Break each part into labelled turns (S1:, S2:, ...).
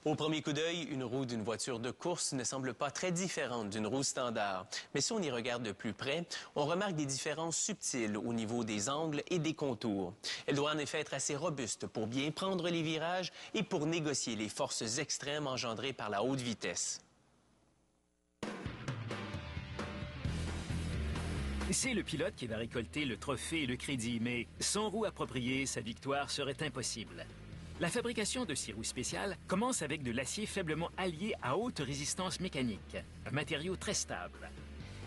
S1: Au premier coup d'œil, une roue d'une voiture de course ne semble pas très différente d'une roue standard. Mais si on y regarde de plus près, on remarque des différences subtiles au niveau des angles et des contours. Elle doit en effet être assez robuste pour bien prendre les virages et pour négocier les forces extrêmes engendrées par la haute vitesse.
S2: C'est le pilote qui va récolter le trophée et le crédit, mais sans roue appropriée, sa victoire serait impossible. La fabrication de ces roues spéciales commence avec de l'acier faiblement allié à haute résistance mécanique, un matériau très stable.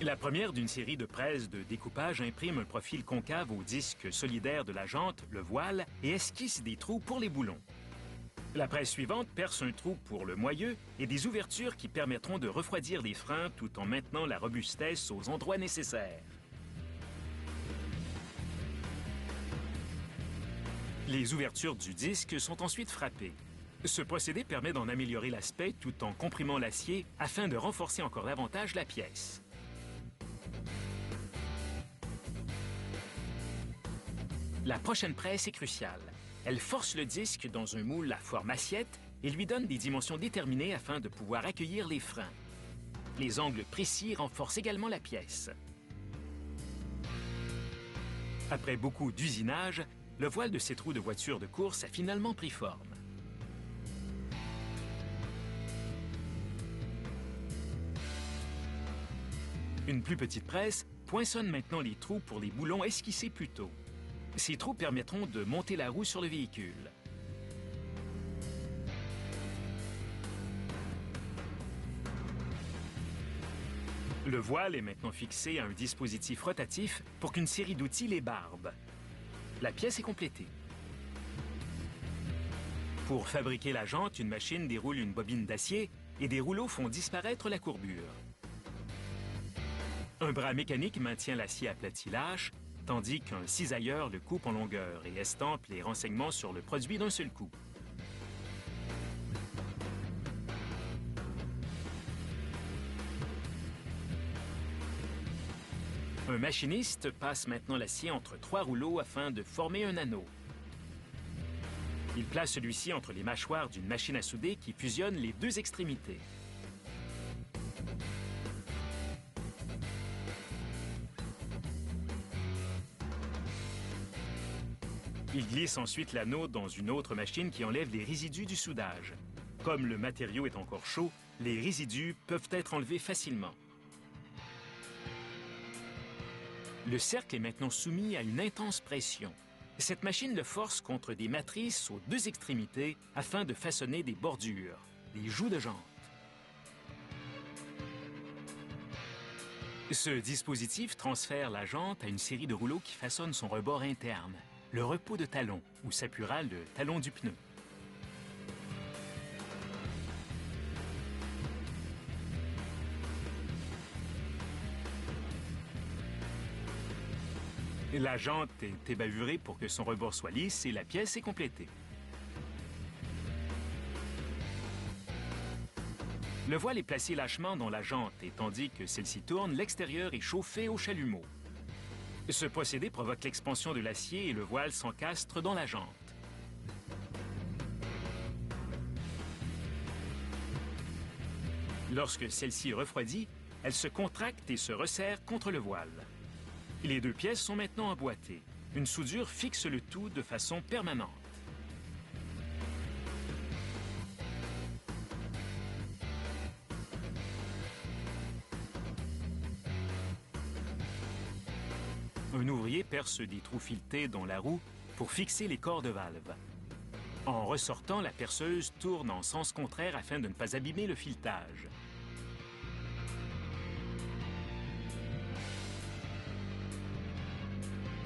S2: La première d'une série de presses de découpage imprime un profil concave au disque solidaire de la jante, le voile, et esquisse des trous pour les boulons. La presse suivante perce un trou pour le moyeu et des ouvertures qui permettront de refroidir les freins tout en maintenant la robustesse aux endroits nécessaires. Les ouvertures du disque sont ensuite frappées. Ce procédé permet d'en améliorer l'aspect tout en comprimant l'acier afin de renforcer encore davantage la pièce. La prochaine presse est cruciale. Elle force le disque dans un moule à forme assiette et lui donne des dimensions déterminées afin de pouvoir accueillir les freins. Les angles précis renforcent également la pièce. Après beaucoup d'usinage, le voile de cette roue de voiture de course a finalement pris forme. Une plus petite presse poinçonne maintenant les trous pour les boulons esquissés plus tôt. Ces trous permettront de monter la roue sur le véhicule. Le voile est maintenant fixé à un dispositif rotatif pour qu'une série d'outils les barbe. La pièce est complétée. Pour fabriquer la jante, une machine déroule une bobine d'acier et des rouleaux font disparaître la courbure. Un bras mécanique maintient l'acier aplati lâche, tandis qu'un cisailleur le coupe en longueur et estampe les renseignements sur le produit d'un seul coup. Un machiniste passe maintenant l'acier entre 3 rouleaux afin de former un anneau. Il place celui-ci entre les mâchoires d'une machine à souder qui fusionne les deux extrémités. Il glisse ensuite l'anneau dans une autre machine qui enlève les résidus du soudage. Comme le matériau est encore chaud, les résidus peuvent être enlevés facilement. Le cercle est maintenant soumis à une intense pression. Cette machine le force contre des matrices aux deux extrémités afin de façonner des bordures, des joues de jante. Ce dispositif transfère la jante à une série de rouleaux qui façonnent son rebord interne, le repos de talon, où s'appuiera le talon du pneu. La jante est ébavurée pour que son rebord soit lisse et la pièce est complétée. Le voile est placé lâchement dans la jante et tandis que celle-ci tourne, l'extérieur est chauffé au chalumeau. Ce procédé provoque l'expansion de l'acier et le voile s'encastre dans la jante. Lorsque celle-ci refroidit, elle se contracte et se resserre contre le voile. Les deux pièces sont maintenant emboîtées. Une soudure fixe le tout de façon permanente. Un ouvrier perce des trous filetés dans la roue pour fixer les corps de valve. En ressortant, la perceuse tourne en sens contraire afin de ne pas abîmer le filetage.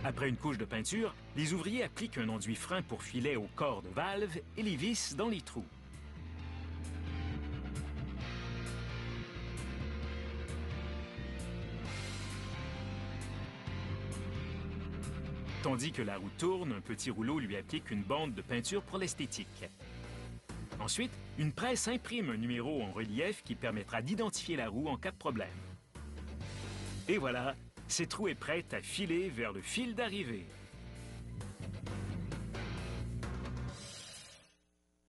S2: Après une couche de peinture, les ouvriers appliquent un enduit frein pour filet au corps de valve et les vissent dans les trous. Tandis que la roue tourne, un petit rouleau lui applique une bande de peinture pour l'esthétique. Ensuite, une presse imprime un numéro en relief qui permettra d'identifier la roue en cas de problème. Et voilà, cette roue est prête à filer vers le fil d'arrivée.